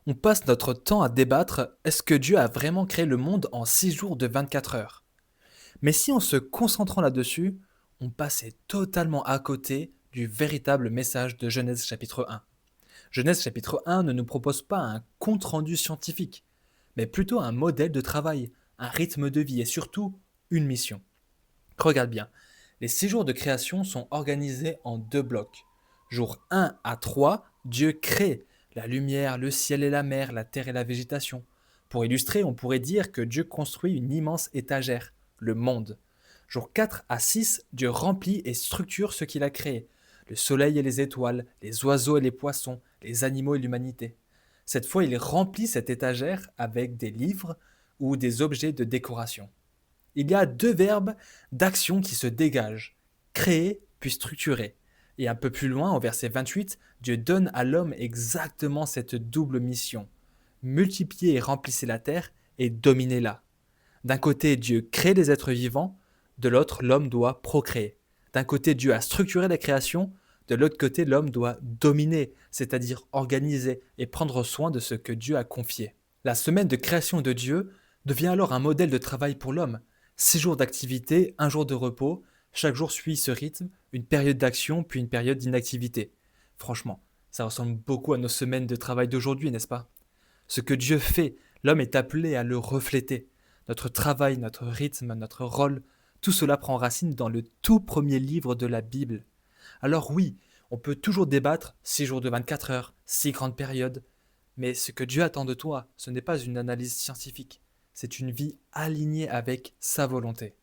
On passe notre temps à débattre, est-ce que Dieu a vraiment créé le monde en 6 jours de 24 heures? Mais si en se concentrant là-dessus, on passait totalement à côté du véritable message de Genèse chapitre 1. Genèse chapitre 1 ne nous propose pas un compte-rendu scientifique, mais plutôt un modèle de travail, un rythme de vie et surtout une mission. Regarde bien, les 6 jours de création sont organisés en deux blocs. Jour 1 à 3, Dieu crée la lumière, le ciel et la mer, la terre et la végétation. Pour illustrer, on pourrait dire que Dieu construit une immense étagère, le monde. Jour 4 à 6, Dieu remplit et structure ce qu'il a créé, le soleil et les étoiles, les oiseaux et les poissons, les animaux et l'humanité. Cette fois, il remplit cette étagère avec des livres ou des objets de décoration. Il y a deux verbes d'action qui se dégagent, créer puis structurer. Et un peu plus loin, au verset 28, Dieu donne à l'homme exactement cette double mission. Multipliez et remplissez la terre et dominez-la. D'un côté, Dieu crée les êtres vivants, de l'autre, l'homme doit procréer. D'un côté, Dieu a structuré la création, de l'autre côté, l'homme doit dominer, c'est-à-dire organiser et prendre soin de ce que Dieu a confié. La semaine de création de Dieu devient alors un modèle de travail pour l'homme. 6 jours d'activité, un jour de repos, chaque jour suit ce rythme, une période d'action puis une période d'inactivité. Franchement, ça ressemble beaucoup à nos semaines de travail d'aujourd'hui, n'est-ce pas? Ce que Dieu fait, l'homme est appelé à le refléter. Notre travail, notre rythme, notre rôle, tout cela prend racine dans le tout premier livre de la Bible. Alors oui, on peut toujours débattre 6 jours de 24 heures, 6 grandes périodes, mais ce que Dieu attend de toi, ce n'est pas une analyse scientifique, c'est une vie alignée avec sa volonté.